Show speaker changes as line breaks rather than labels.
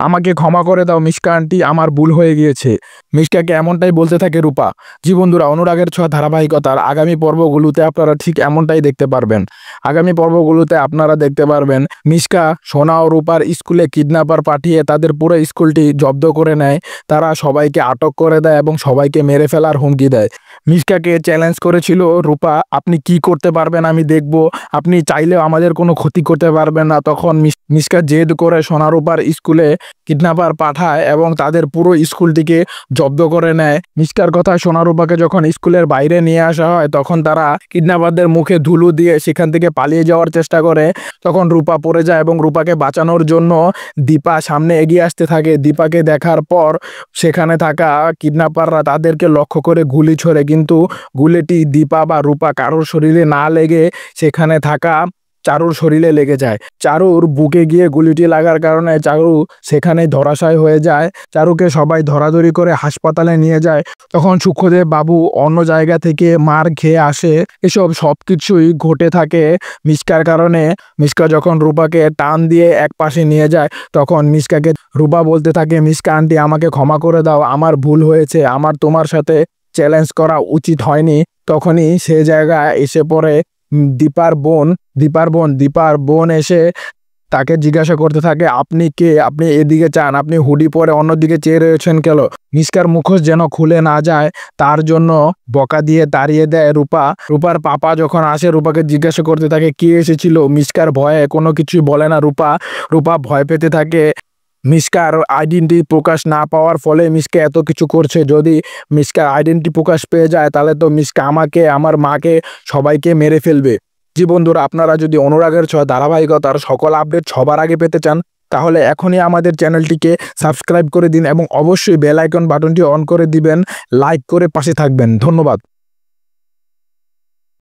আমাকে ক্ষমা করে দাও মিশকা আন্টি, আমার ভুল হয়ে গিয়েছে। মিশকাকে এমনটাই বলতে থাকে রূপা। জি বন্ধুরা, অনুরাগের ছোঁয়া ধারাবাহিকতার আগামী পর্বগুলোতে আপনারা ঠিক এমনটাই দেখতে পারবেন। আগামী পর্বগুলোতে আপনারা দেখতে পারবেন মিশকা সোনা ও রূপার স্কুলে কিডন্যাপার পাঠিয়ে তাদের পুরো স্কুলটি জব্দ করে নেয়। তারা সবাইকে আটক করে দেয় এবং সবাইকে মেরে ফেলার হুমকি দেয়। মিশকাকে চ্যালেঞ্জ করেছিল রূপা, আপনি কি করতে পারবেন আমি দেখব, আপনি চাইলেও আমাদের কোনো ক্ষতি করতে পারবেন না। তখন মিশকা জেদ করে সোনা রূপার স্কুলে কিডন্যাপার পাঠায় এবং তাদের পুরো স্কুলটিকে জব্দ করে নেয়। মিশকার কথায় সোনা রূপাকে যখন স্কুলের বাইরে নিয়ে আসা হয় তখন তারা কিডন্যাপারদের মুখে ধুলো দিয়ে সেখান থেকে পালিয়ে যাওয়ার চেষ্টা করে। তখন রূপা পড়ে যায় এবং রূপাকে বাঁচানোর জন্য দীপা সামনে এগিয়ে আসতে থাকে। দীপাকে দেখার পর সেখানে থাকা কিডন্যাপাররা তাদেরকে লক্ষ্য করে গুলি ছোড়ে, কিন্তু গুলিটি দীপা বা রূপা কারোর শরীরে না লেগে সেখানে থাকা চারুর শরীরে লেগে যায়। চারুর বুকে গিয়ে গুলিটি লাগার কারণে চারু সেখানে ধরাশায়ী হয়ে যায়। চারুকে সবাই ধরাধরি করে হাসপাতালে নিয়ে যায়। তখন সূক্ষ্মদেব বাবু অন্য জায়গা থেকে মার খেয়ে আসে। এসব সব কিছুই ঘটে থাকে মিশকার কারণে। মিশকা যখন রূপাকে টান দিয়ে এক পাশে নিয়ে যায় তখন মিশকাকে রূপা বলতে থাকে, মিশকা আন্টি আমাকে ক্ষমা করে দাও, আমার ভুল হয়েছে, আমার তোমার সাথে চ্যালেঞ্জ করা উচিত হয়নি। তখনই সে জায়গায় এসে পড়ে দীপার বোন এসে তাকে জিজ্ঞাসা করতে থাকে, আপনি কে, আপনি এদিকে চান, আপনি হুডি পরে অন্যদিকে চেয়ে রয়েছেন কেন? মিশকার মুখোশ যেন খুলে না যায় তার জন্য বকা দিয়ে তাড়িয়ে দেয় রূপা। রূপার পাপা যখন আসে রূপাকে জিজ্ঞাসা করতে থাকে কে এসেছিল। মিশকার ভয়ে কোনো কিছুই বলে না রূপা ভয় পেতে থাকে মিশকার আইডেন্টি প্রকাশ না পাওয়ার ফলে। মিশকা এত কিছু করছে, যদি মিশকার আইডেন্টি প্রকাশ পেয়ে যায় তাহলে তো মিশকা আমাকে, আমার মাকে, সবাইকে মেরে ফেলবে। জি বন্ধুরা, আপনারা যদি অনুরাগের ছোঁয়া ধারাবাহিকতার সকল আপডেট সবার আগে পেতে চান তাহলে এখনই আমাদের চ্যানেলটিকে সাবস্ক্রাইব করে দিন এবং অবশ্যই বেল আইকন বাটনটি অন করে দিবেন। লাইক করে পাশে থাকবেন। ধন্যবাদ।